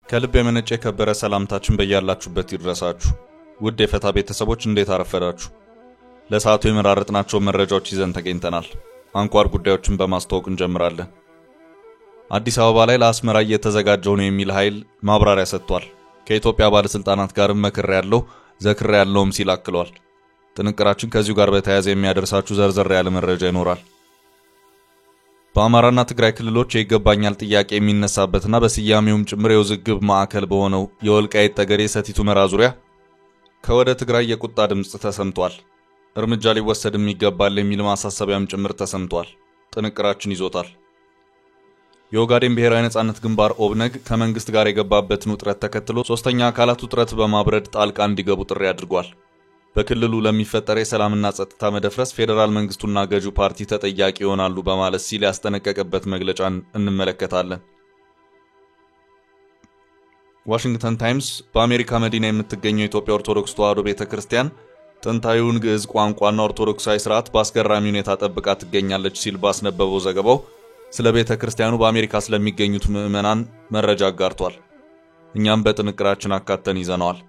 ከልብ የመነጨ የከበረ ሰላምታችን በያላችሁበት ይድረሳችሁ። ውድ የፈታ ቤተሰቦች እንዴት አረፈዳችሁ? ለሰዓቱ የመራረጥናቸው መረጃዎች ይዘን ተገኝተናል። አንኳር ጉዳዮችን በማስተዋወቅ እንጀምራለን። አዲስ አበባ ላይ ለአስመራ እየተዘጋጀው ነው የሚል ኃይል ማብራሪያ ሰጥቷል። ከኢትዮጵያ ባለስልጣናት ጋርም መክሬያለሁ ዘክሬያለሁም ሲል አክሏል። ጥንቅራችን ከዚሁ ጋር በተያያዘ የሚያደርሳችሁ ዘርዘር ያለ መረጃ ይኖራል። በአማራና ትግራይ ክልሎች የይገባኛል ጥያቄ የሚነሳበትና በስያሜውም ጭምር የውዝግብ ማዕከል በሆነው የወልቃይት ጠገዴ ሰቲት ሁመራ ዙሪያ ከወደ ትግራይ የቁጣ ድምጽ ተሰምቷል። እርምጃ ሊወሰድም ይገባል የሚል ማሳሰቢያም ጭምር ተሰምቷል። ጥንቅራችን ይዞታል። የኦጋዴን ብሔራዊ ነጻነት ግንባር ኦብነግ ከመንግስት ጋር የገባበትን ውጥረት ተከትሎ ሶስተኛ አካላት ውጥረት በማብረድ ጣልቃ እንዲገቡ ጥሪ አድርጓል። በክልሉ ለሚፈጠር የሰላምና ጸጥታ መደፍረስ ፌደራል መንግስቱና ገዢው ፓርቲ ተጠያቂ ይሆናሉ በማለት ሲል ያስጠነቀቀበት መግለጫን እንመለከታለን። ዋሽንግተን ታይምስ በአሜሪካ መዲና የምትገኘው የኢትዮጵያ ኦርቶዶክስ ተዋሕዶ ቤተክርስቲያን ጥንታዊውን ግዕዝ ቋንቋና ኦርቶዶክሳዊ ስርዓት በአስገራሚ ሁኔታ ጠብቃ ትገኛለች ሲል ባስነበበው ዘገባው ስለ ቤተክርስቲያኑ በአሜሪካ ስለሚገኙት ምዕመናን መረጃ አጋርቷል። እኛም በጥንቅራችን አካተን ይዘነዋል።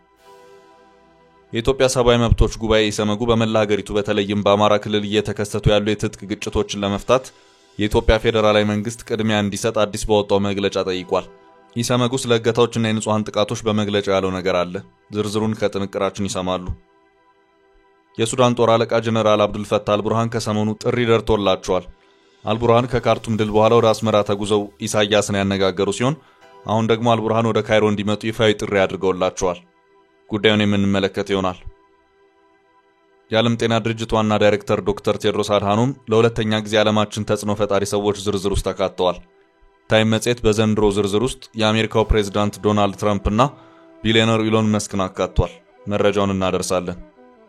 የኢትዮጵያ ሰብአዊ መብቶች ጉባኤ ኢሰመጉ በመላ ሀገሪቱ በተለይም በአማራ ክልል እየተከሰቱ ያሉ የትጥቅ ግጭቶችን ለመፍታት የኢትዮጵያ ፌደራላዊ መንግስት ቅድሚያ እንዲሰጥ አዲስ በወጣው መግለጫ ጠይቋል። ኢሰመጉ ስለ እገታዎችና የንጹሃን ጥቃቶች በመግለጫው ያለው ነገር አለ። ዝርዝሩን ከጥንቅራችን ይሰማሉ። የሱዳን ጦር አለቃ ጀነራል አብዱል ፈታህ አልቡርሃን ከሰሞኑ ጥሪ ደርቶላቸዋል። አልቡርሃን ከካርቱም ድል በኋላ ወደ አስመራ ተጉዘው ኢሳያስን ያነጋገሩ ሲሆን አሁን ደግሞ አልቡርሃን ወደ ካይሮ እንዲመጡ ይፋዊ ጥሪ አድርገውላቸዋል። ጉዳዩን የምንመለከት ይሆናል። የዓለም ጤና ድርጅት ዋና ዳይሬክተር ዶክተር ቴድሮስ አድሃኖም ለሁለተኛ ጊዜ ዓለማችን ተጽዕኖ ፈጣሪ ሰዎች ዝርዝር ውስጥ ተካተዋል። ታይም መጽሔት በዘንድሮ ዝርዝር ውስጥ የአሜሪካው ፕሬዝዳንት ዶናልድ ትራምፕ እና ቢሊዮነር ኢሎን መስክን አካቷል። መረጃውን እናደርሳለን።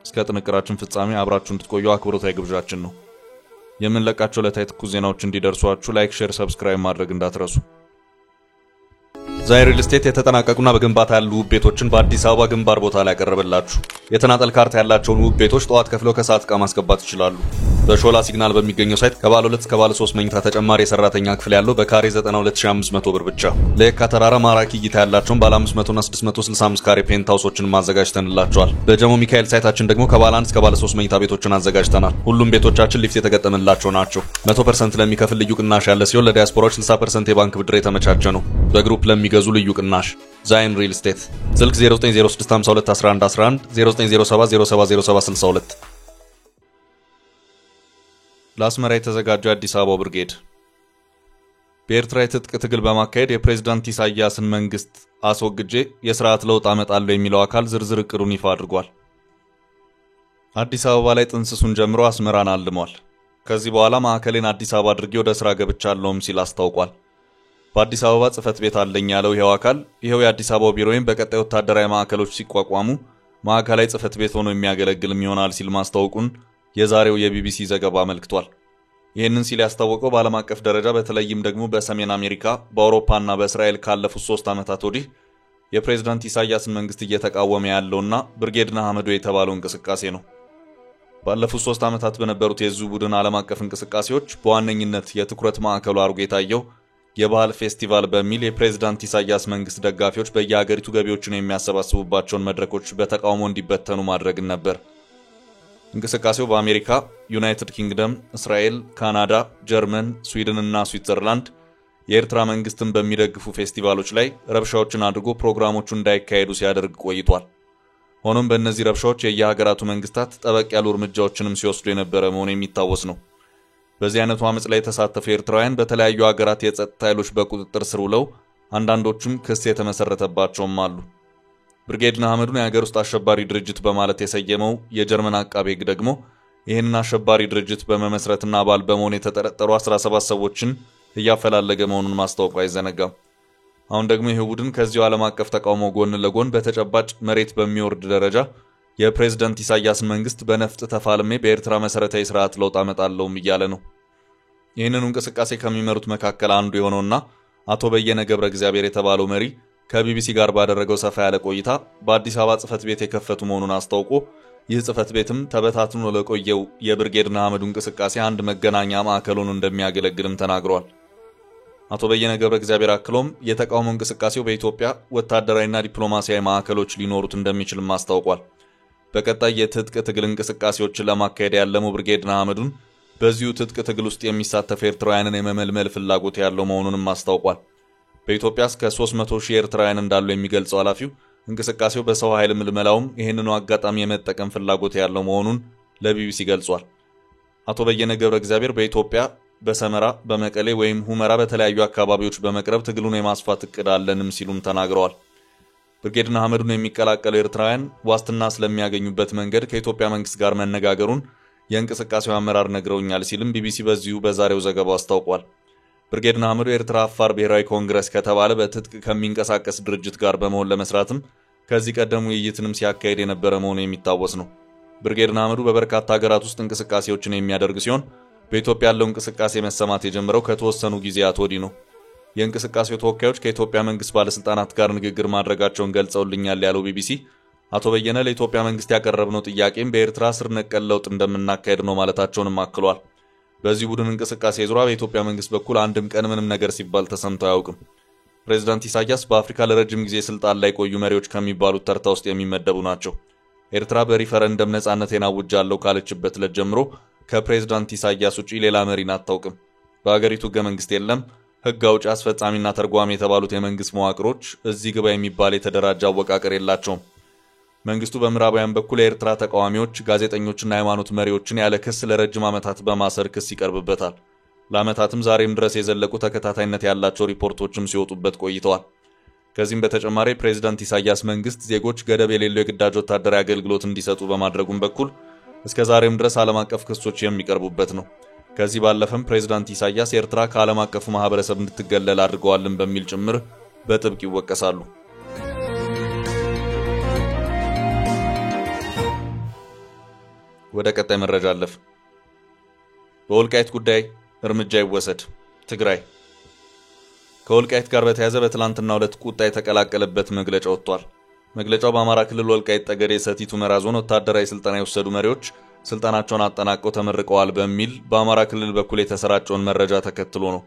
እስከ ጥንቅራችን ፍጻሜ አብራችሁን እንድትቆዩ አክብሮታዊ ግብዣችን ነው። የምንለቃቸው ዕለታዊ ትኩስ ዜናዎች እንዲደርሷችሁ ላይክ፣ ሼር፣ ሰብስክራይብ ማድረግ እንዳትረሱ። ዛይር ሪል ስቴት የተጠናቀቁና በግንባታ ያሉ ውብ ቤቶችን በአዲስ አበባ ግንባር ቦታ ላይ ያቀረበላችሁ። የተናጠል ካርታ ያላቸውን ውብ ቤቶች ጠዋት ከፍለው ከሰዓት ዕቃ ማስገባት ይችላሉ። በሾላ ሲግናል በሚገኘው ሳይት ከባለ 2 እስከ ባለ 3 መኝታ ተጨማሪ የሰራተኛ ክፍል ያለው በካሬ 92500 ብር ብቻ። ለየካ ተራራ ማራኪ እይታ ያላቸውን ባለ 500 እና 665 ካሬ ፔንት ሃውሶችን ማዘጋጅተንላቸዋል። በጀሞ ሚካኤል ሳይታችን ደግሞ ከባለ 1 እስከ ባለ 3 መኝታ ቤቶችን አዘጋጅተናል። ሁሉም ቤቶቻችን ሊፍት የተገጠመላቸው ናቸው። 100% ለሚከፍል ልዩ ቅናሽ ያለ ሲሆን ለዲያስፖራዎች 60% የባንክ ብድር የተመቻቸ ነው። በግሩፕ ለሚገዙ ልዩ ቅናሽ ዛይን ሪል ስቴት ስልክ 0906521111 0907070762 ለአስመራ የተዘጋጀው አዲስ አበባ ብርጌድ በኤርትራ የትጥቅ ትግል በማካሄድ የፕሬዝዳንት ኢሳያስን መንግስት አስወግጄ የሥርዓት ለውጥ አመጣለሁ የሚለው አካል ዝርዝር እቅዱን ይፋ አድርጓል። አዲስ አበባ ላይ ጥንስሱን ጀምሮ አስመራን አልሟል። ከዚህ በኋላ ማዕከሌን አዲስ አበባ አድርጌ ወደ ሥራ ገብቻለሁም ሲል አስታውቋል። በአዲስ አበባ ጽፈት ቤት አለኝ ያለው ይሄው አካል ይሄው የአዲስ አበባ ቢሮዬን በቀጣይ ወታደራዊ ማዕከሎች ሲቋቋሙ ማዕከላዊ ጽፈት ቤት ሆኖ የሚያገለግልም ይሆናል ሲል ማስታወቁን የዛሬው የቢቢሲ ዘገባ አመልክቷል። ይህንን ሲል ያስታወቀው በዓለም አቀፍ ደረጃ በተለይም ደግሞ በሰሜን አሜሪካ በአውሮፓና በእስራኤል ካለፉት 3 ዓመታት ወዲህ የፕሬዝዳንት ኢሳያስን መንግስት እየተቃወመ ያለውና ብርጌድ ንሓመዱ የተባለው እንቅስቃሴ ነው። ባለፉት 3 ዓመታት በነበሩት የዚሁ ቡድን ዓለም አቀፍ እንቅስቃሴዎች በዋነኝነት የትኩረት ማዕከሉ አድርጎ የታየው የባህል ፌስቲቫል በሚል የፕሬዝዳንት ኢሳያስ መንግስት ደጋፊዎች በየሀገሪቱ ገቢዎችን የሚያሰባስቡባቸውን መድረኮች በተቃውሞ እንዲበተኑ ማድረግን ነበር። እንቅስቃሴው በአሜሪካ፣ ዩናይትድ ኪንግደም፣ እስራኤል፣ ካናዳ፣ ጀርመን፣ ስዊድን እና ስዊትዘርላንድ የኤርትራ መንግስትን በሚደግፉ ፌስቲቫሎች ላይ ረብሻዎችን አድርጎ ፕሮግራሞቹ እንዳይካሄዱ ሲያደርግ ቆይቷል። ሆኖም በእነዚህ ረብሻዎች የየሀገራቱ መንግስታት ጠበቅ ያሉ እርምጃዎችንም ሲወስዱ የነበረ መሆኑ የሚታወስ ነው። በዚህ አይነቱ አመጽ ላይ የተሳተፉ ኤርትራውያን በተለያዩ ሀገራት የጸጥታ ኃይሎች በቁጥጥር ስር ውለው አንዳንዶቹም ክስ የተመሰረተባቸውም አሉ። ብርጌድ ንሓመዱን የሀገር ውስጥ አሸባሪ ድርጅት በማለት የሰየመው የጀርመን አቃቤ ሕግ ደግሞ ይህንን አሸባሪ ድርጅት በመመስረትና አባል በመሆን የተጠረጠሩ 17 ሰዎችን እያፈላለገ መሆኑን ማስታወቁ አይዘነጋም። አሁን ደግሞ ይህ ቡድን ከዚሁ ዓለም አቀፍ ተቃውሞ ጎን ለጎን በተጨባጭ መሬት በሚወርድ ደረጃ የፕሬዝዳንት ኢሳያስን መንግስት በነፍጥ ተፋልሜ በኤርትራ መሰረታዊ ስርዓት ለውጥ አመጣለሁም እያለ ነው። ይህንን እንቅስቃሴ ከሚመሩት መካከል አንዱ የሆነውና አቶ በየነ ገብረ እግዚአብሔር የተባለው መሪ ከቢቢሲ ጋር ባደረገው ሰፋ ያለ ቆይታ በአዲስ አበባ ጽህፈት ቤት የከፈቱ መሆኑን አስታውቆ ይህ ጽህፈት ቤትም ተበታትኖ ለቆየው የብርጌድ ንሓመዱ እንቅስቃሴ አንድ መገናኛ ማዕከል ሆኖ እንደሚያገለግልም ተናግሯል። አቶ በየነ ገብረ እግዚአብሔር አክሎም የተቃውሞ እንቅስቃሴው በኢትዮጵያ ወታደራዊና ዲፕሎማሲያዊ ማዕከሎች ሊኖሩት እንደሚችልም አስታውቋል። በቀጣይ የትጥቅ ትግል እንቅስቃሴዎችን ለማካሄድ ያለመው ብርጌድ ንሓመዱን በዚሁ ትጥቅ ትግል ውስጥ የሚሳተፉ ኤርትራውያንን የመመልመል ፍላጎት ያለው መሆኑንም አስታውቋል። በኢትዮጵያ እስከ 300,000 ኤርትራውያን እንዳሉ የሚገልጸው ኃላፊው እንቅስቃሴው በሰው ኃይል ምልመላውም ይህንኑ አጋጣሚ የመጠቀም ፍላጎት ያለው መሆኑን ለቢቢሲ ገልጿል። አቶ በየነ ገብረ እግዚአብሔር በኢትዮጵያ በሰመራ፣ በመቀሌ ወይም ሁመራ በተለያዩ አካባቢዎች በመቅረብ ትግሉን የማስፋት እቅድ አለንም ሲሉም ተናግረዋል። ብርጌድ ንሓመዱን የሚቀላቀሉ ኤርትራውያን ዋስትና ስለሚያገኙበት መንገድ ከኢትዮጵያ መንግስት ጋር መነጋገሩን የእንቅስቃሴው አመራር ነግረውኛል ሲልም ቢቢሲ በዚሁ በዛሬው ዘገባው አስታውቋል። ብርጌድ ንሓመዱ የኤርትራ አፋር ብሔራዊ ኮንግረስ ከተባለ በትጥቅ ከሚንቀሳቀስ ድርጅት ጋር በመሆን ለመስራትም ከዚህ ቀደም ውይይትንም ሲያካሄድ የነበረ መሆኑ የሚታወስ ነው። ብርጌድ ንሓመዱ በበርካታ ሀገራት ውስጥ እንቅስቃሴዎችን የሚያደርግ ሲሆን በኢትዮጵያ ያለው እንቅስቃሴ መሰማት የጀመረው ከተወሰኑ ጊዜያት ወዲህ ነው። የእንቅስቃሴው ተወካዮች ከኢትዮጵያ መንግስት ባለስልጣናት ጋር ንግግር ማድረጋቸውን ገልጸውልኛል ያለው ቢቢሲ አቶ በየነ ለኢትዮጵያ መንግስት ያቀረብነው ጥያቄም በኤርትራ ስር ነቀል ለውጥ እንደምናካሄድ ነው ማለታቸውንም አክሏል። በዚህ ቡድን እንቅስቃሴ ዙሪያ በኢትዮጵያ መንግስት በኩል አንድም ቀን ምንም ነገር ሲባል ተሰምቶ አያውቅም። ፕሬዝዳንት ኢሳያስ በአፍሪካ ለረጅም ጊዜ ስልጣን ላይ ቆዩ መሪዎች ከሚባሉት ተርታ ውስጥ የሚመደቡ ናቸው። ኤርትራ በሪፈረንደም ነጻነቴን አውጃለሁ ካለችበት ዕለት ጀምሮ ከፕሬዝዳንት ኢሳያስ ውጪ ሌላ መሪን አታውቅም። በአገሪቱ ህገ መንግስት የለም። ህግ አውጪ፣ አስፈጻሚና ተርጓሚ የተባሉት የመንግስት መዋቅሮች እዚህ ግባ የሚባል የተደራጀ አወቃቀር የላቸውም። መንግስቱ በምዕራባውያን በኩል የኤርትራ ተቃዋሚዎች፣ ጋዜጠኞችና ሃይማኖት መሪዎችን ያለ ክስ ለረጅም ዓመታት በማሰር ክስ ይቀርብበታል። ለዓመታትም ዛሬም ድረስ የዘለቁ ተከታታይነት ያላቸው ሪፖርቶችም ሲወጡበት ቆይተዋል። ከዚህም በተጨማሪ ፕሬዝዳንት ኢሳያስ መንግስት ዜጎች ገደብ የሌለው የግዳጅ ወታደራዊ አገልግሎት እንዲሰጡ በማድረጉም በኩል እስከ ዛሬም ድረስ ዓለም አቀፍ ክሶች የሚቀርቡበት ነው። ከዚህ ባለፈም ፕሬዝዳንት ኢሳያስ ኤርትራ ከዓለም አቀፉ ማህበረሰብ እንድትገለል አድርገዋልን በሚል ጭምር በጥብቅ ይወቀሳሉ። ወደ ቀጣይ መረጃ አለፍ። በወልቃይት ጉዳይ እርምጃ ይወሰድ። ትግራይ ከወልቃይት ጋር በተያያዘ በትላንትናው ዕለት ቁጣ የተቀላቀለበት መግለጫ ወጥቷል። መግለጫው በአማራ ክልል ወልቃይት ጠገዴ ሰቲት ሁመራ ዞን ወታደራዊ ስልጠና የወሰዱ መሪዎች ስልጣናቸውን አጠናቀው ተመርቀዋል በሚል በአማራ ክልል በኩል የተሰራጨውን መረጃ ተከትሎ ነው።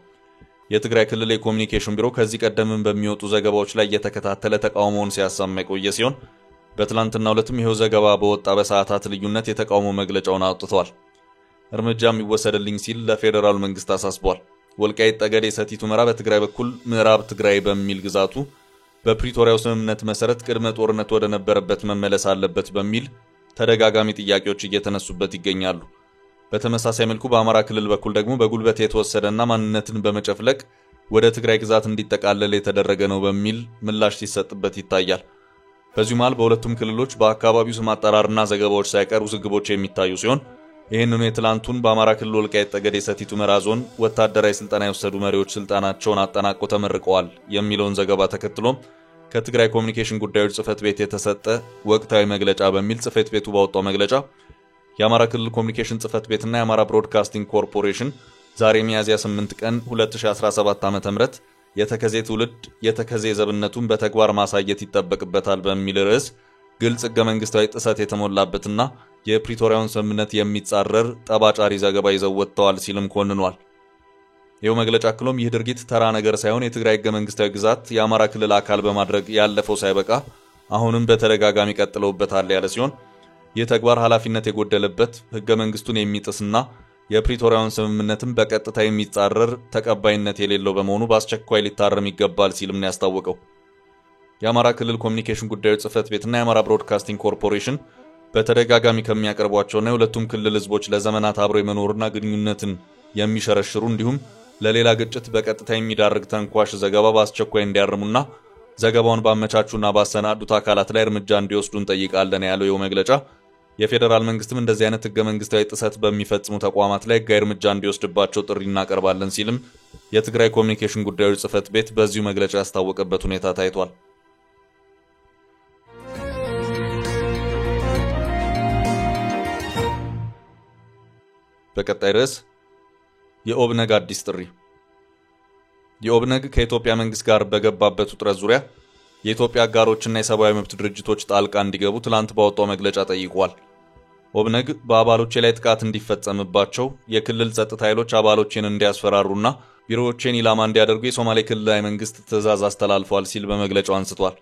የትግራይ ክልል የኮሚኒኬሽን ቢሮ ከዚህ ቀደም በሚወጡ ዘገባዎች ላይ እየተከታተለ ተቃውሞውን ሲያሰማ የቆየ ሲሆን በትላንትናው ዕለትም ይሄው ዘገባ በወጣ በሰዓታት ልዩነት የተቃውሞ መግለጫውን አውጥቷል። እርምጃም ይወሰድልኝ ሲል ለፌደራል መንግስት አሳስቧል። ወልቃይት ጠገዴ ሰቲት ሁመራ በትግራይ በኩል ምዕራብ ትግራይ በሚል ግዛቱ በፕሪቶሪያው ስምምነት መሰረት ቅድመ ጦርነት ወደ ነበረበት መመለስ አለበት በሚል ተደጋጋሚ ጥያቄዎች እየተነሱበት ይገኛሉ። በተመሳሳይ መልኩ በአማራ ክልል በኩል ደግሞ በጉልበት የተወሰደና ማንነትን በመጨፍለቅ ወደ ትግራይ ግዛት እንዲጠቃለል የተደረገ ነው በሚል ምላሽ ሲሰጥበት ይታያል። በዚሁ መሃል በሁለቱም ክልሎች በአካባቢው ስም አጠራርና ዘገባዎች ሳይቀር ውዝግቦች የሚታዩ ሲሆን ይህንኑ የትላንቱን በአማራ ክልል ወልቃይት ጠገዴ ሰቲት ሁመራ ዞን ወታደራዊ ስልጠና የወሰዱ መሪዎች ስልጣናቸውን አጠናቀው ተመርቀዋል የሚለውን ዘገባ ተከትሎም ከትግራይ ኮሚኒኬሽን ጉዳዮች ጽህፈት ቤት የተሰጠ ወቅታዊ መግለጫ በሚል ጽህፈት ቤቱ ባወጣው መግለጫ የአማራ ክልል ኮሚኒኬሽን ጽህፈት ቤትና የአማራ ብሮድካስቲንግ ኮርፖሬሽን ዛሬ ሚያዝያ 8 ቀን 2017 ዓ.ም የተከዜ ትውልድ የተከዜ ዘብነቱን በተግባር ማሳየት ይጠበቅበታል በሚል ርዕስ ግልጽ ህገ መንግስታዊ ጥሰት የተሞላበትና የፕሪቶሪያውን ስምምነት የሚጻረር ጠባጫሪ ዘገባ ይዘው ወጥተዋል ሲልም ኮንኗል። ይኸው መግለጫ አክሎም ይህ ድርጊት ተራ ነገር ሳይሆን የትግራይ ህገ መንግስታዊ ግዛት የአማራ ክልል አካል በማድረግ ያለፈው ሳይበቃ አሁንም በተደጋጋሚ ቀጥለውበታል ያለ ሲሆን ይህ ተግባር ኃላፊነት የጎደለበት ህገ መንግስቱን የሚጥስና የፕሪቶሪያውን ስምምነትን በቀጥታ የሚጻረር ተቀባይነት የሌለው በመሆኑ በአስቸኳይ ሊታረም ይገባል ሲልም ነው ያስታወቀው። የአማራ ክልል ኮሚኒኬሽን ጉዳዮች ጽህፈት ቤትና የአማራ ብሮድካስቲንግ ኮርፖሬሽን በተደጋጋሚ ከሚያቀርቧቸውና የሁለቱም ክልል ህዝቦች ለዘመናት አብሮ የመኖርና ግንኙነትን የሚሸረሽሩ እንዲሁም ለሌላ ግጭት በቀጥታ የሚዳርግ ተንኳሽ ዘገባ በአስቸኳይ እንዲያርሙና ዘገባውን ባመቻቹና ባሰናዱት አካላት ላይ እርምጃ እንዲወስዱ እንጠይቃለን ያለው ይኸው መግለጫ የፌደራል መንግስትም እንደዚህ አይነት ህገ መንግስታዊ ጥሰት በሚፈጽሙ ተቋማት ላይ ህጋዊ እርምጃ እንዲወስድባቸው ጥሪ እናቀርባለን ሲልም የትግራይ ኮሚኒኬሽን ጉዳዮች ጽህፈት ቤት በዚሁ መግለጫ ያስታወቀበት ሁኔታ ታይቷል። በቀጣይ ርዕስ የኦብነግ አዲስ ጥሪ። የኦብነግ ከኢትዮጵያ መንግስት ጋር በገባበት ውጥረት ዙሪያ የኢትዮጵያ አጋሮችና የሰብአዊ መብት ድርጅቶች ጣልቃ እንዲገቡ ትላንት ባወጣው መግለጫ ጠይቋል። ኦብነግ በአባሎቼ ላይ ጥቃት እንዲፈጸምባቸው የክልል ጸጥታ ኃይሎች አባሎቼን እንዲያስፈራሩና ቢሮዎቼን ኢላማ እንዲያደርጉ የሶማሌ ክልላዊ መንግስት ትዕዛዝ አስተላልፏል ሲል በመግለጫው አንስቷል።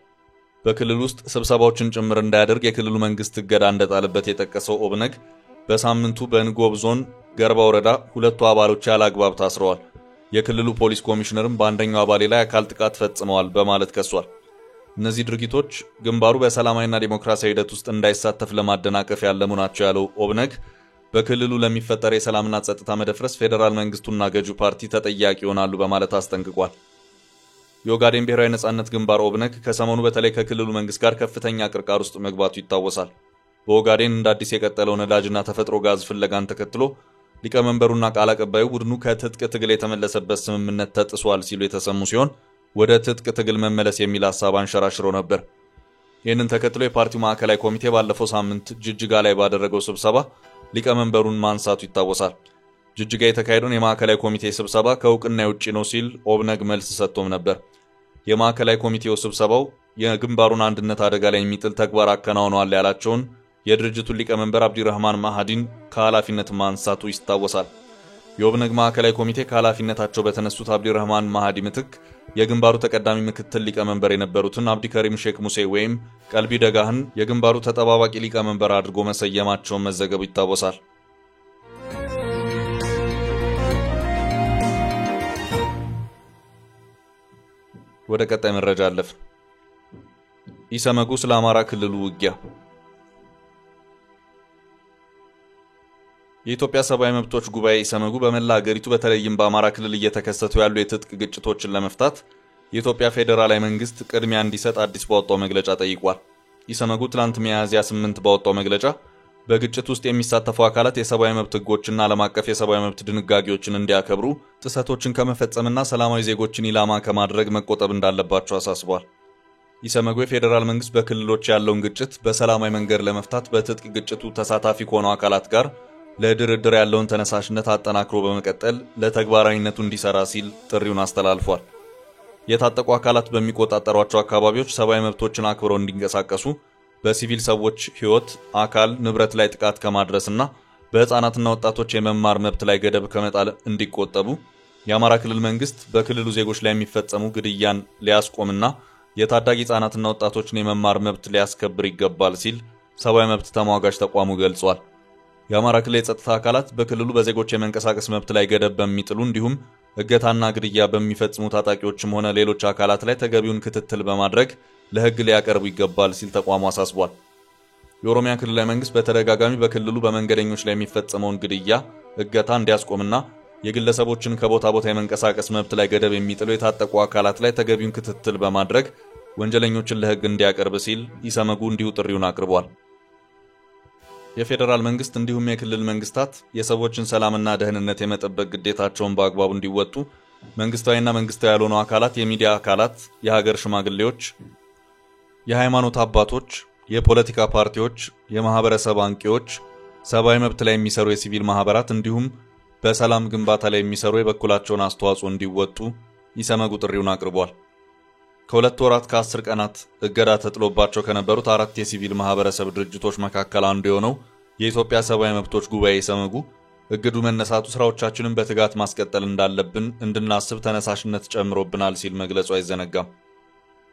በክልል ውስጥ ስብሰባዎችን ጭምር እንዳያደርግ የክልሉ መንግስት እገዳ እንደጣለበት የጠቀሰው ኦብነግ በሳምንቱ በንጎብ ዞን ገርባ ወረዳ 2 አባሎች ያላግባብ ታስረዋል። የክልሉ ፖሊስ ኮሚሽነርም በአንደኛው አባሌ ላይ አካል ጥቃት ፈጽመዋል በማለት ከሷል። እነዚህ ድርጊቶች ግንባሩ በሰላማዊና ዲሞክራሲያዊ ሂደት ውስጥ እንዳይሳተፍ ለማደናቀፍ ያለሙ ናቸው ያለው ኦብነግ በክልሉ ለሚፈጠር የሰላምና ጸጥታ መደፍረስ ፌዴራል መንግስቱና ገዢው ፓርቲ ተጠያቂ ይሆናሉ በማለት አስጠንቅቋል። የኦጋዴን ብሔራዊ ነጻነት ግንባር ኦብነግ ከሰሞኑ በተለይ ከክልሉ መንግስት ጋር ከፍተኛ ቅርቃር ውስጥ መግባቱ ይታወሳል። በኦጋዴን እንደ አዲስ የቀጠለው ነዳጅና ተፈጥሮ ጋዝ ፍለጋን ተከትሎ ሊቀመንበሩና ቃል አቀባዩ ቡድኑ ከትጥቅ ትግል የተመለሰበት ስምምነት ተጥሷል ሲሉ የተሰሙ ሲሆን ወደ ትጥቅ ትግል መመለስ የሚል ሐሳብ አንሸራሽሮ ነበር። ይህንን ተከትሎ የፓርቲው ማዕከላዊ ኮሚቴ ባለፈው ሳምንት ጅጅጋ ላይ ባደረገው ስብሰባ ሊቀመንበሩን ማንሳቱ ይታወሳል። ጅጅጋ የተካሄደውን የማዕከላዊ ኮሚቴ ስብሰባ ከእውቅና ውጪ ነው ሲል ኦብነግ መልስ ሰጥቶም ነበር። የማዕከላዊ ኮሚቴው ስብሰባው የግንባሩን አንድነት አደጋ ላይ የሚጥል ተግባር አከናውነዋል ያላቸውን የድርጅቱን ሊቀመንበር አብዲረህማን ማሃዲን ከኃላፊነት ማንሳቱ ይታወሳል። የኦብነግ ማዕከላዊ ኮሚቴ ከኃላፊነታቸው በተነሱት አብዲረህማን ማሃዲ ምትክ የግንባሩ ተቀዳሚ ምክትል ሊቀመንበር የነበሩትን አብዲከሪም ሼክ ሙሴ ወይም ቀልቢ ደጋህን የግንባሩ ተጠባባቂ ሊቀመንበር አድርጎ መሰየማቸውን መዘገቡ ይታወሳል። ወደ ቀጣይ መረጃ አለፍ። ኢሰመጉ ስለ አማራ ክልሉ ውጊያ። የኢትዮጵያ ሰብአዊ መብቶች ጉባኤ ኢሰመጉ በመላ ሀገሪቱ በተለይም በአማራ ክልል እየተከሰቱ ያሉ የትጥቅ ግጭቶችን ለመፍታት የኢትዮጵያ ፌዴራላዊ መንግስት ቅድሚያ እንዲሰጥ አዲስ ባወጣው መግለጫ ጠይቋል። ኢሰመጉ ትላንት ሚያዝያ 8 ባወጣው መግለጫ በግጭት ውስጥ የሚሳተፉ አካላት የሰብአዊ መብት ህጎችና ዓለም አቀፍ የሰብአዊ መብት ድንጋጌዎችን እንዲያከብሩ፣ ጥሰቶችን ከመፈጸምና ሰላማዊ ዜጎችን ኢላማ ከማድረግ መቆጠብ እንዳለባቸው አሳስቧል። ኢሰመጉ የፌዴራል መንግስት በክልሎች ያለውን ግጭት በሰላማዊ መንገድ ለመፍታት በትጥቅ ግጭቱ ተሳታፊ ከሆኑ አካላት ጋር ለድርድር ያለውን ተነሳሽነት አጠናክሮ በመቀጠል ለተግባራዊነቱ እንዲሰራ ሲል ጥሪውን አስተላልፏል። የታጠቁ አካላት በሚቆጣጠሯቸው አካባቢዎች ሰብአዊ መብቶችን አክብረው እንዲንቀሳቀሱ፣ በሲቪል ሰዎች ህይወት፣ አካል፣ ንብረት ላይ ጥቃት ከማድረስና በህፃናትና ወጣቶች የመማር መብት ላይ ገደብ ከመጣል እንዲቆጠቡ፣ የአማራ ክልል መንግስት በክልሉ ዜጎች ላይ የሚፈጸሙ ግድያን ሊያስቆምና የታዳጊ ህፃናትና ወጣቶችን የመማር መብት ሊያስከብር ይገባል ሲል ሰብአዊ መብት ተሟጋች ተቋሙ ገልጿል። የአማራ ክልል የጸጥታ አካላት በክልሉ በዜጎች የመንቀሳቀስ መብት ላይ ገደብ በሚጥሉ እንዲሁም እገታና ግድያ በሚፈጽሙ ታጣቂዎችም ሆነ ሌሎች አካላት ላይ ተገቢውን ክትትል በማድረግ ለህግ ሊያቀርቡ ይገባል ሲል ተቋሙ አሳስቧል። የኦሮሚያ ክልላዊ መንግስት በተደጋጋሚ በክልሉ በመንገደኞች ላይ የሚፈጸመውን ግድያ፣ እገታ እንዲያስቆምና የግለሰቦችን ከቦታ ቦታ የመንቀሳቀስ መብት ላይ ገደብ የሚጥሉ የታጠቁ አካላት ላይ ተገቢውን ክትትል በማድረግ ወንጀለኞችን ለህግ እንዲያቀርብ ሲል ኢሰመጉ እንዲሁ ጥሪውን አቅርቧል። የፌዴራል መንግስት እንዲሁም የክልል መንግስታት የሰዎችን ሰላምና ደህንነት የመጠበቅ ግዴታቸውን በአግባቡ እንዲወጡ መንግስታዊና መንግስታዊ ያልሆኑ አካላት፣ የሚዲያ አካላት፣ የሀገር ሽማግሌዎች፣ የሃይማኖት አባቶች፣ የፖለቲካ ፓርቲዎች፣ የማህበረሰብ አንቂዎች፣ ሰብአዊ መብት ላይ የሚሰሩ የሲቪል ማህበራት እንዲሁም በሰላም ግንባታ ላይ የሚሰሩ የበኩላቸውን አስተዋጽኦ እንዲወጡ ኢሰመጉ ጥሪውን አቅርቧል። ከሁለት ወራት ከ10 ቀናት እገዳ ተጥሎባቸው ከነበሩት 4 የሲቪል ማህበረሰብ ድርጅቶች መካከል አንዱ የሆነው የኢትዮጵያ ሰብአዊ መብቶች ጉባኤ ኢሰመጉ እግዱ መነሳቱ ስራዎቻችንን በትጋት ማስቀጠል እንዳለብን እንድናስብ ተነሳሽነት ጨምሮብናል ሲል መግለጹ አይዘነጋም።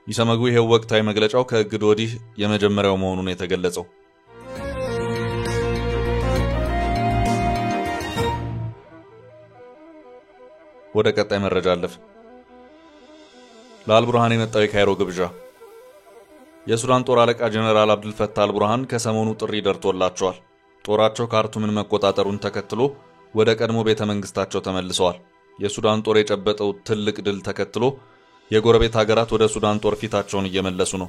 ኢሰመጉ ይሄው ወቅታዊ መግለጫው ከእግዱ ወዲህ የመጀመሪያው መሆኑን የተገለጸው። ወደ ቀጣይ መረጃ አለፍ። ለአልቡርሃን የመጣው የካይሮ ግብዣ። የሱዳን ጦር አለቃ ጀነራል አብዱልፈታህ አልቡርሃን ከሰሞኑ ጥሪ ደርቶላቸዋል። ጦራቸው ካርቱምን መቆጣጠሩን ተከትሎ ወደ ቀድሞ ቤተ መንግስታቸው ተመልሰዋል። የሱዳን ጦር የጨበጠው ትልቅ ድል ተከትሎ የጎረቤት ሀገራት ወደ ሱዳን ጦር ፊታቸውን እየመለሱ ነው።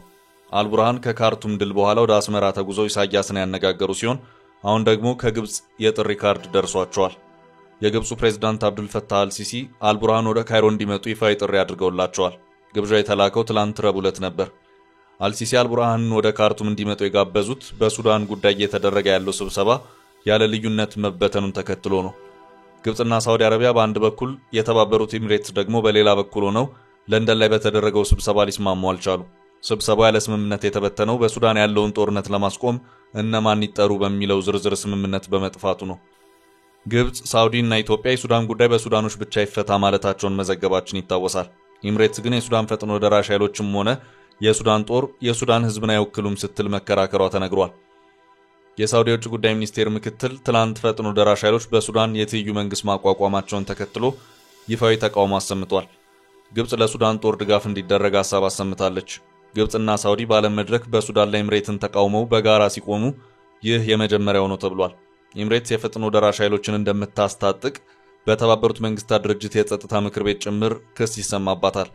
አልቡርሃን ከካርቱም ድል በኋላ ወደ አስመራ ተጉዘው ኢሳያስን ያነጋገሩ ሲሆን አሁን ደግሞ ከግብጽ የጥሪ ካርድ ደርሷቸዋል። የግብፁ ፕሬዝዳንት አብዱልፈታህ አልሲሲ አልቡርሃን ወደ ካይሮ እንዲመጡ ይፋዊ ጥሪ አድርገውላቸዋል። ግብዣ የተላከው ትላንት ረቡዕ ዕለት ነበር። አልሲሲ አልቡርሃንን ወደ ካርቱም እንዲመጡ የጋበዙት በሱዳን ጉዳይ እየተደረገ ያለው ስብሰባ ያለ ልዩነት መበተኑን ተከትሎ ነው። ግብጽና ሳውዲ አረቢያ በአንድ በኩል፣ የተባበሩት ኤሚሬትስ ደግሞ በሌላ በኩል ሆነው ለንደን ላይ በተደረገው ስብሰባ ሊስማሙ አልቻሉ። ስብሰባው ያለ ስምምነት የተበተነው በሱዳን ያለውን ጦርነት ለማስቆም እነማን ይጠሩ በሚለው ዝርዝር ስምምነት በመጥፋቱ ነው። ግብጽ፣ ሳውዲ እና ኢትዮጵያ የሱዳን ጉዳይ በሱዳኖች ብቻ ይፈታ ማለታቸውን መዘገባችን ይታወሳል። ኤምሬትስ ግን የሱዳን ፈጥኖ ደራሽ ኃይሎችም ሆነ የሱዳን ጦር የሱዳን ሕዝብን አይወክሉም ስትል መከራከሯ ተነግሯል። የሳውዲ የውጭ ጉዳይ ሚኒስቴር ምክትል ትላንት ፈጥኖ ደራሽ ኃይሎች በሱዳን የትይዩ መንግስት ማቋቋማቸውን ተከትሎ ይፋዊ ተቃውሞ አሰምቷል። ግብጽ ለሱዳን ጦር ድጋፍ እንዲደረግ ሐሳብ አሰምታለች። ግብጽና ሳውዲ በዓለም መድረክ በሱዳን ላይ ኤምሬትን ተቃውመው በጋራ ሲቆሙ ይህ የመጀመሪያው ነው ተብሏል። ኤምሬትስ የፈጥኖ ደራሽ ኃይሎችን እንደምታስታጥቅ በተባበሩት መንግስታት ድርጅት የጸጥታ ምክር ቤት ጭምር ክስ ይሰማባታል።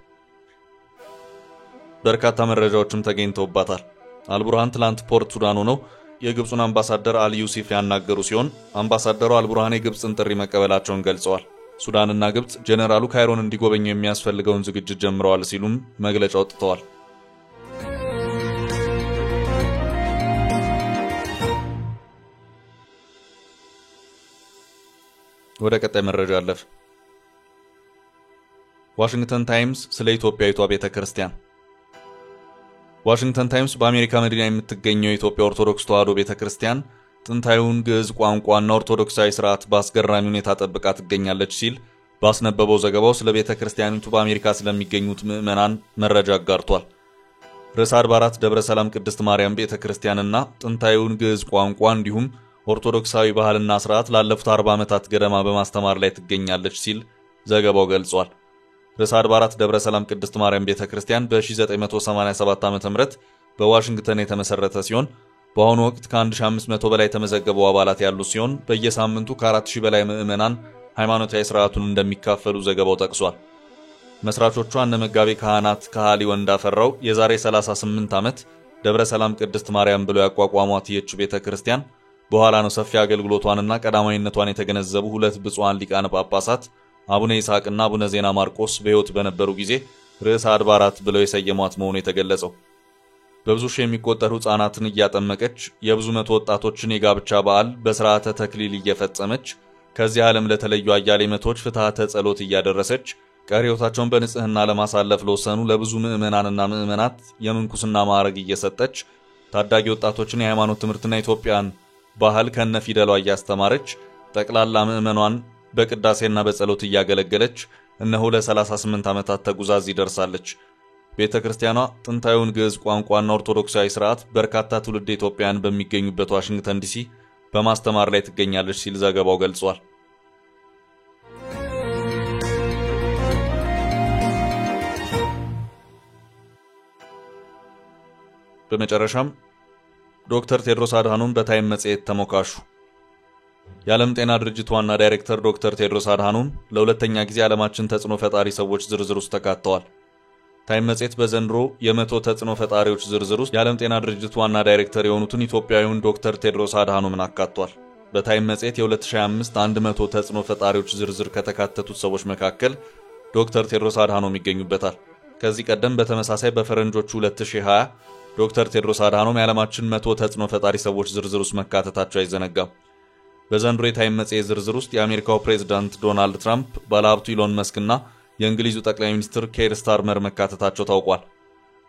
በርካታ መረጃዎችም ተገኝተውባታል። አልቡርሃን ትላንት ፖርት ሱዳን ሆነው የግብጹን አምባሳደር አሊ ዩሲፍ ያናገሩ ሲሆን አምባሳደሩ አልቡርሃን የግብጽን ጥሪ መቀበላቸውን ገልጸዋል። ሱዳንና ግብጽ ጄኔራሉ ካይሮን እንዲጎበኙ የሚያስፈልገውን ዝግጅት ጀምረዋል ሲሉም መግለጫ ወጥተዋል። ወደ ቀጣይ መረጃ አለፍ። ዋሽንግተን ታይምስ ስለ ኢትዮጵያዊቷ ቤተክርስቲያን። ዋሽንግተን ታይምስ በአሜሪካ መዲና የምትገኘው የኢትዮጵያ ኦርቶዶክስ ተዋሕዶ ቤተክርስቲያን ጥንታዊውን ግዕዝ ቋንቋና ኦርቶዶክሳዊ ስርዓት በአስገራሚ ሁኔታ ጠብቃ ትገኛለች ሲል ባስነበበው ዘገባው ስለ ቤተክርስቲያኒቱ በአሜሪካ ስለሚገኙት ምዕመናን መረጃ አጋርቷል። ርዕሰ አድባራት ደብረ ሰላም ቅድስት ማርያም ቤተክርስቲያንና ጥንታዊውን ግዕዝ ቋንቋ እንዲሁም ኦርቶዶክሳዊ ባህልና ስርዓት ላለፉት 40 ዓመታት ገደማ በማስተማር ላይ ትገኛለች ሲል ዘገባው ገልጿል። ርዕሰ አድባራት ደብረ ሰላም ቅድስት ማርያም ቤተክርስቲያን በ1987 ዓ.ም በዋሽንግተን የተመሰረተ ሲሆን በአሁኑ ወቅት ከ1500 በላይ የተመዘገቡ አባላት ያሉት ሲሆን በየሳምንቱ ከ4000 በላይ ምዕመናን ሃይማኖታዊ ስርዓቱን እንደሚካፈሉ ዘገባው ጠቅሷል። መስራቾቿ እነ መጋቤ ካህናት ካህሊ ወንዳፈራው የዛሬ 38 ዓመት ደብረ ሰላም ቅድስት ማርያም ብለው ያቋቋሟት ይህች ቤተክርስቲያን በኋላ ነው ሰፊ አገልግሎቷንና ቀዳማዊነቷን የተገነዘቡ ሁለት ብፁዓን ሊቃነ ጳጳሳት አቡነ ይስሐቅና አቡነ ዜና ማርቆስ በሕይወት በነበሩ ጊዜ ርዕሰ አድባራት ብለው የሰየሟት መሆኑ የተገለጸው። በብዙ ሺህ የሚቆጠሩ ሕፃናትን እያጠመቀች የብዙ መቶ ወጣቶችን የጋብቻ በዓል በሥርዓተ ተክሊል እየፈጸመች ከዚህ ዓለም ለተለዩ አያሌ መቶች ፍትሐተ ጸሎት እያደረሰች ቀሪ ሕይወታቸውን በንጽህና ለማሳለፍ ለወሰኑ ለብዙ ምዕመናንና ምዕመናት የምንኩስና ማዕረግ እየሰጠች ታዳጊ ወጣቶችን የሃይማኖት ትምህርትና ኢትዮጵያን ባህል ከነፊደሏ እያስተማረች ጠቅላላ ምዕመኗን በቅዳሴና በጸሎት እያገለገለች እነሆ ለ38 ዓመታት ተጉዛዝ ይደርሳለች። ቤተክርስቲያኗ ጥንታዊውን ግዕዝ ቋንቋና ኦርቶዶክሳዊ ስርዓት በርካታ ትውልደ ኢትዮጵያውያን በሚገኙበት ዋሽንግተን ዲሲ በማስተማር ላይ ትገኛለች ሲል ዘገባው ገልጿል። በመጨረሻም ዶክተር ቴድሮስ አድሃኖም በታይም መጽሔት ተሞካሹ። የዓለም ጤና ድርጅት ዋና ዳይሬክተር ዶክተር ቴድሮስ አድሃኖም ለሁለተኛ ጊዜ ዓለማችን ተጽዕኖ ፈጣሪ ሰዎች ዝርዝር ውስጥ ተካተዋል። ታይም መጽሔት በዘንድሮ የመቶ ተጽዕኖ ፈጣሪዎች ዝርዝር ውስጥ የዓለም ጤና ድርጅት ዋና ዳይሬክተር የሆኑትን ኢትዮጵያዊውን ዶክተር ቴድሮስ አድሃኖምን አካቷል። በታይም መጽሔት የ2025 100 ተጽዕኖ ፈጣሪዎች ዝርዝር ከተካተቱት ሰዎች መካከል ዶክተር ቴድሮስ አድሃኖም ይገኙበታል። ከዚህ ቀደም በተመሳሳይ በፈረንጆቹ 2020 ዶክተር ቴድሮስ አድሃኖም የዓለማችን 100 ተጽዕኖ ፈጣሪ ሰዎች ዝርዝር ውስጥ መካተታቸው አይዘነጋም። በዘንድሮ የታይም መጽሔት ዝርዝር ውስጥ የአሜሪካው ፕሬዝዳንት ዶናልድ ትራምፕ፣ ባለሀብቱ ኢሎን መስክና የእንግሊዙ ጠቅላይ ሚኒስትር ኬር ስታርመር መካተታቸው ታውቋል።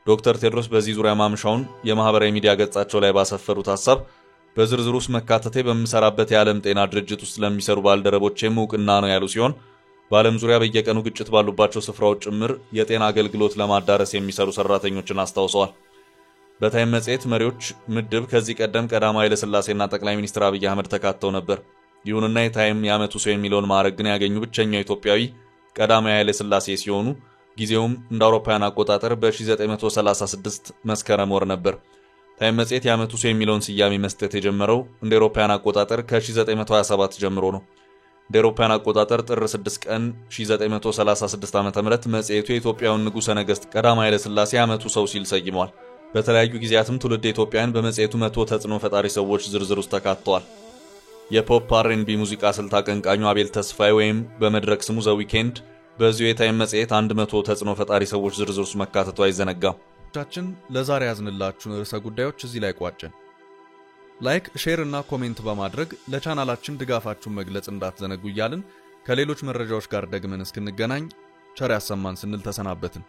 ዶክተር ቴድሮስ በዚህ ዙሪያ ማምሻውን የማህበራዊ ሚዲያ ገጻቸው ላይ ባሰፈሩት ሐሳብ በዝርዝር ውስጥ መካተቴ በምሰራበት የዓለም ጤና ድርጅት ውስጥ ለሚሰሩ ባልደረቦቼም እውቅና ነው ያሉ ሲሆን በዓለም ዙሪያ በየቀኑ ግጭት ባሉባቸው ስፍራዎች ጭምር የጤና አገልግሎት ለማዳረስ የሚሰሩ ሰራተኞችን አስታውሰዋል። በታይም መጽሔት መሪዎች ምድብ ከዚህ ቀደም ቀዳማዊ ኃይለ ሥላሴና ጠቅላይ ሚኒስትር አብይ አህመድ ተካተው ነበር። ይሁንና የታይም የዓመቱ ሰው የሚለውን ማዕረግ ግን ያገኙ ብቸኛው ኢትዮጵያዊ ቀዳማዊ ኃይለ ሥላሴ ሲሆኑ ጊዜውም እንደ አውሮፓውያን አቆጣጠር በ1936 መስከረም ወር ነበር። ታይም መጽሔት የዓመቱ ሰው የሚለውን ስያሜ መስጠት የጀመረው እንደ አውሮፓውያን አቆጣጠር ከ1927 ጀምሮ ነው። እንደ አውሮፓውያን አቆጣጠር ጥር 6 ቀን 1936 ዓ.ም መጽሔቱ የኢትዮጵያውን ንጉሠ ነገሥት ቀዳማዊ ኃይለ ሥላሴ የዓመቱ ሰው ሲል ሰይሟል። በተለያዩ ጊዜያትም ትውልደ ኢትዮጵያውያን በመጽሔቱ 100 ተጽዕኖ ፈጣሪ ሰዎች ዝርዝር ውስጥ ተካተዋል። የፖፕ አር&ቢ ሙዚቃ ስልት አቀንቃኙ አቤል ተስፋዬ ወይም በመድረክ ስሙ ዘ ዊኬንድ በዚሁ የታይም መጽሔት 100 ተጽዕኖ ፈጣሪ ሰዎች ዝርዝር ውስጥ መካተቱ አይዘነጋም። ቻችን ለዛሬ ያዝንላችሁ ርዕሰ ጉዳዮች እዚህ ላይ ቋጨን። ላይክ፣ ሼር እና ኮሜንት በማድረግ ለቻናላችን ድጋፋችሁን መግለጽ እንዳትዘነጉ እያልን ከሌሎች መረጃዎች ጋር ደግመን እስክንገናኝ ቸር ያሰማን ስንል ተሰናበትን።